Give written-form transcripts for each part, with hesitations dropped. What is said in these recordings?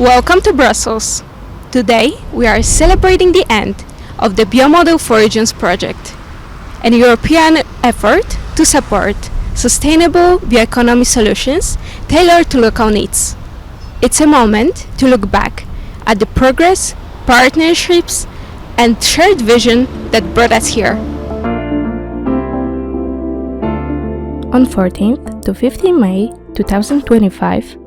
Welcome to Brussels. Today we are celebrating the end of the BIOMODEL4REGIONS project, an European effort to support sustainable bioeconomy solutions tailored to local needs. It's a moment to look back at the progress, partnerships, and shared vision that brought us here. On 14th to 15 May 2025,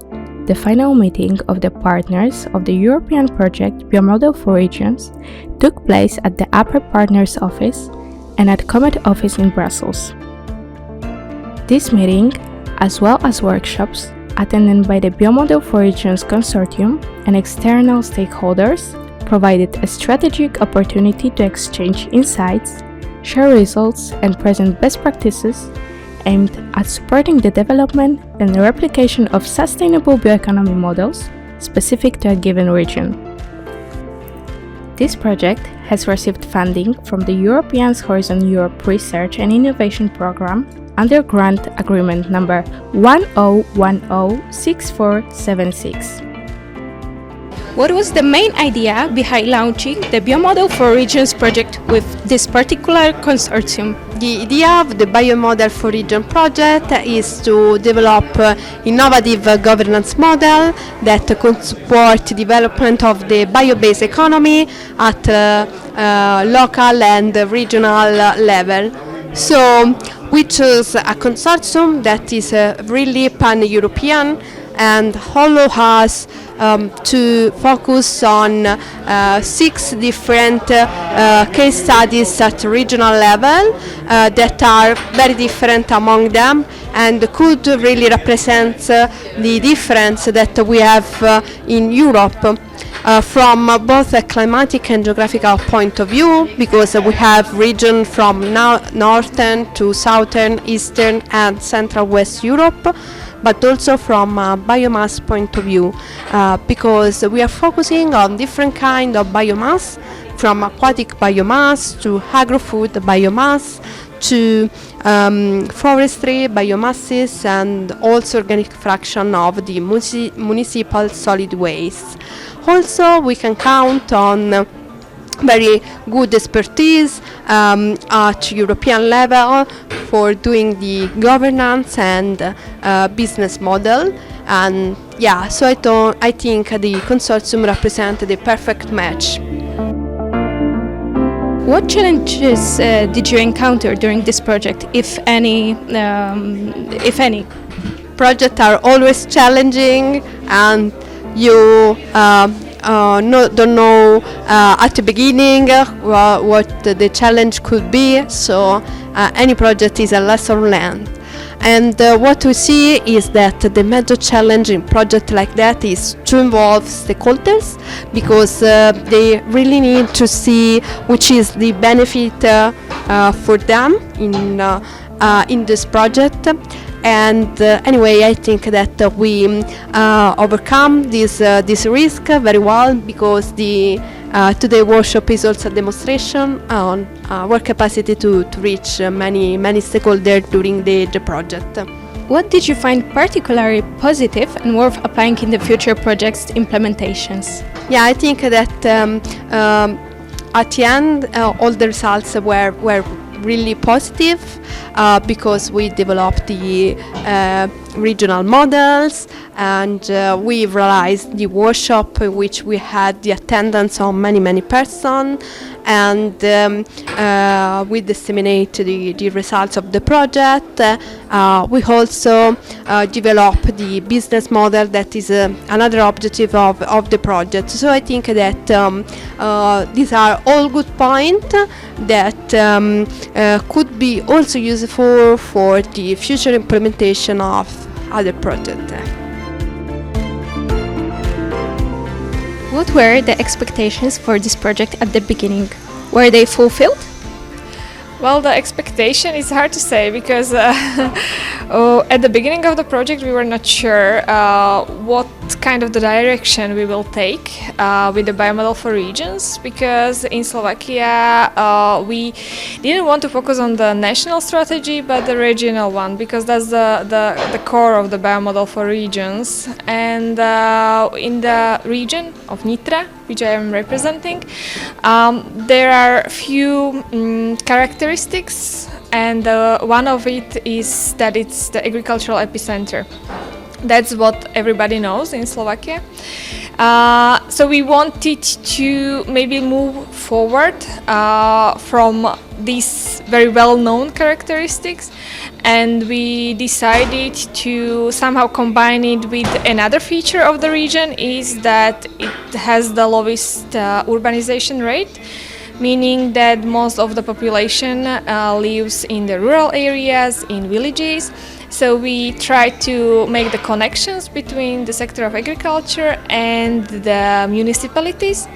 the final meeting of the partners of the European project BIOMODEL4REGIONS took place at the APRE Partners Office and at Comet Office in Brussels. This meeting, as well as workshops attended by the BIOMODEL4REGIONS consortium and external stakeholders, provided a strategic opportunity to exchange insights, share results, and present best practices aimed at supporting the development and replication of sustainable bioeconomy models specific to a given region. This project has received funding from the European Horizon Europe Research and Innovation Programme under Grant Agreement number 10106476. What was the main idea behind launching the BIOMODEL4REGIONS project with this particular consortium? The idea of the BIOMODEL4REGION project is to develop innovative governance model that could support development of the bio-based economy at local and regional level. So we chose a consortium that is really pan-European and allow us to focus on 6 different case studies at regional level that are very different among them and could really represent the difference that we have in Europe from both a climatic and geographical point of view, because we have regions from northern to southern, eastern and central west Europe, but also from a biomass point of view, because we are focusing on different kind of biomass, from aquatic biomass to agro-food biomass to forestry biomasses and also organic fraction of the municipal solid waste. Also, we can count on very good expertise at European level for doing the governance and business model, and so I think the consortium represents the perfect match. What challenges did you encounter during this project, if any? Projects are always challenging, and you don't know at the beginning what the challenge could be, so any project is a lesson learned. And what we see is that the major challenge in project like that is to involve stakeholders, because they really need to see which is the benefit for them in this project. And anyway, I think that we overcome this risk very well, because today's workshop is also a demonstration on our capacity to reach many stakeholders during the project. What did you find particularly positive and worth applying in the future projects implementations? Yeah, I think that at the end all the results were really positive, because we developed the regional models, and we realized the workshop in which we had the attendance of many persons, and we disseminate the results of the project. We also develop the business model that is another objective of the project. So I think that these are all good points that could be also useful for the future implementation of other projects. What were the expectations for this project at the beginning? Were they fulfilled? Well, the expectation is hard to say, because at the beginning of the project we were not sure what kind of the direction we will take with the biomodel for regions, because in Slovakia we didn't want to focus on the national strategy but the regional one, because that's the core of the biomodel for regions. And in the region of Nitra, which I am representing, there are few characteristics, and one of it is that it's the agricultural epicenter. That's what everybody knows in Slovakia. So we wanted to maybe move forward from these very well-known characteristics, and we decided to somehow combine it with another feature of the region, is that it has the lowest urbanization rate, meaning that most of the population lives in the rural areas, in villages. So we try to make the connections between the sector of agriculture and the municipalities,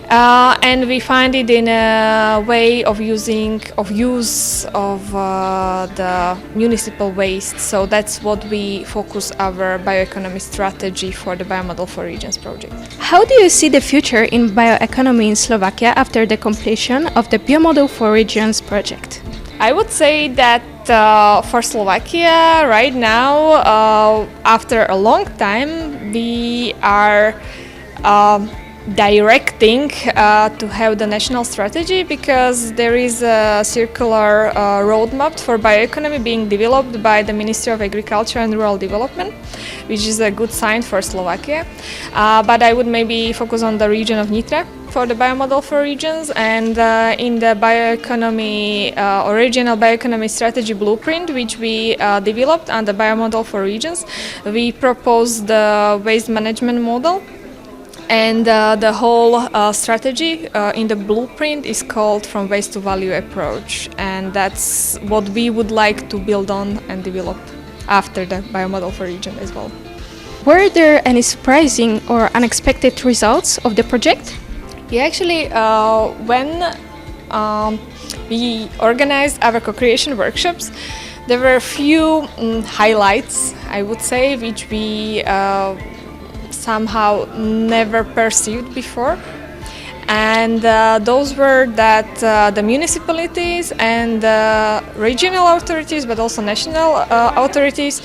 and we find it in a way of use of the municipal waste. So that's what we focus our bioeconomy strategy for the Biomodel for Regions project. How do you see the future in bioeconomy in Slovakia after the completion of the Biomodel for Regions project? I would say that for Slovakia right now, after a long time, we are directing to have the national strategy, because there is a circular roadmap for bioeconomy being developed by the Ministry of Agriculture and Rural Development, which is a good sign for Slovakia. But I would maybe focus on the region of Nitra for the biomodel for regions, and in the bioeconomy or regional bioeconomy strategy blueprint, which we developed on the biomodel for regions, we proposed the waste management model. And the whole strategy in the blueprint is called From Waste to Value approach, and that's what we would like to build on and develop after the biomodel for region as well. Were there any surprising or unexpected results of the project? Yeah, actually, when we organized our co-creation workshops, there were a few highlights, I would say, which we somehow never perceived before. And those were that the municipalities and regional authorities, but also national authorities,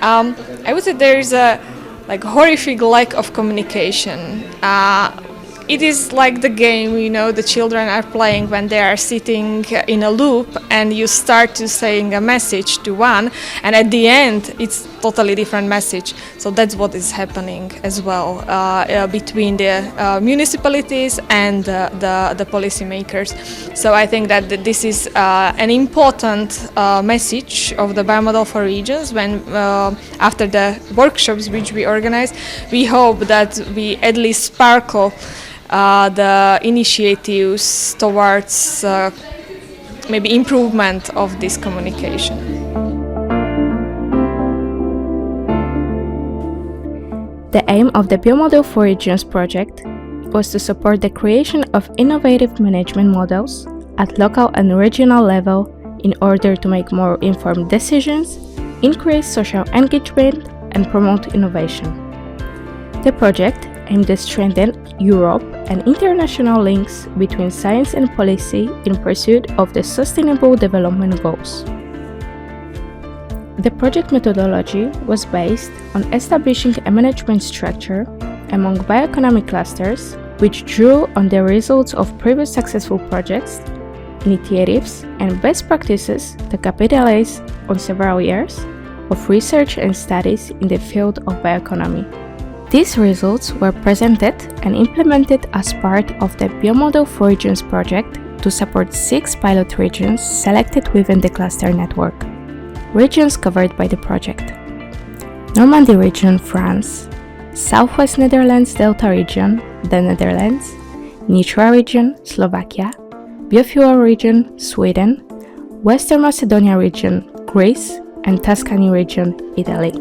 I would say there is a horrific lack of communication. It is like the game, the children are playing when they are sitting in a loop, and you start to saying a message to one, and at the end it's totally different message. So that's what is happening as well between the municipalities and the policymakers. So I think that this is an important message of the biomodel for regions. When after the workshops which we organize, we hope that we at least sparkle the initiatives towards maybe improvement of this communication. The aim of the Biomodel for Regions project was to support the creation of innovative management models at local and regional level in order to make more informed decisions, increase social engagement, and promote innovation. The project aimed to strengthen Europe and international links between science and policy in pursuit of the Sustainable Development Goals. The project methodology was based on establishing a management structure among bioeconomic clusters, which drew on the results of previous successful projects, initiatives, and best practices to capitalize on several years of research and studies in the field of bioeconomy. These results were presented and implemented as part of the Biomodel for Regions project to support 6 pilot regions selected within the cluster network. Regions covered by the project: Normandy region, France; Southwest Netherlands Delta region, the Netherlands; Nitra region, Slovakia; Biofuel region, Sweden; Western Macedonia region, Greece; and Tuscany region, Italy.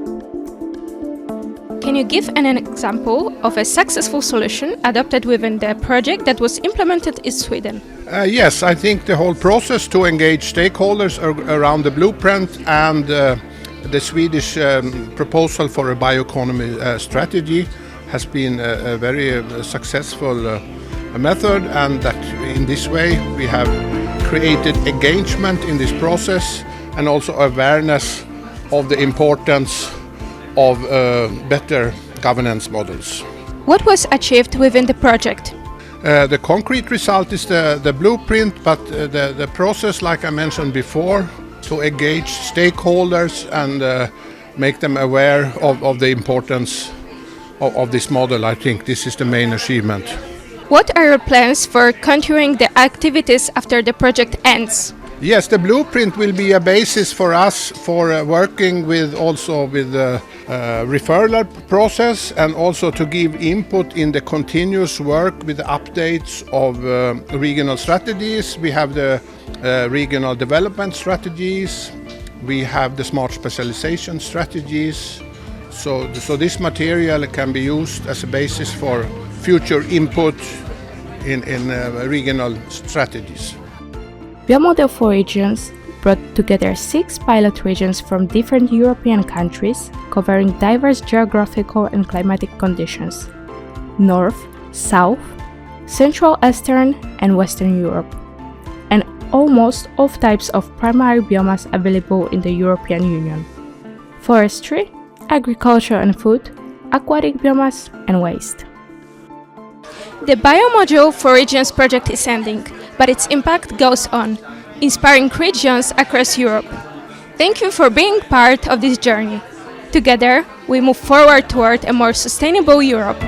Can you give an example of a successful solution adopted within the project that was implemented in Sweden? Yes, I think the whole process to engage stakeholders around the blueprint and The Swedish proposal for a bioeconomy strategy has been a very successful method, and that in this way we have created engagement in this process and also awareness of the importance of better governance models. What was achieved within the project? The concrete result is the blueprint, but the process, like I mentioned before, to engage stakeholders and make them aware of the importance of this model. I think this is the main achievement. What are your plans for continuing the activities after the project ends? Yes, the blueprint will be a basis for us for working with the referral process, and also to give input in the continuous work with the updates of regional strategies. We have the regional development strategies, we have the smart specialization strategies. So this material can be used as a basis for future input in regional strategies. BIOMODEL4REGIONS brought together 6 pilot regions from different European countries, covering diverse geographical and climatic conditions: North, South, Central, Eastern and Western Europe, and almost all types of primary biomass available in the European Union: forestry, agriculture and food, aquatic biomass and waste. The BIOMODEL4REGIONS project is ending, but its impact goes on, inspiring regions across Europe. Thank you for being part of this journey. Together, we move forward toward a more sustainable Europe.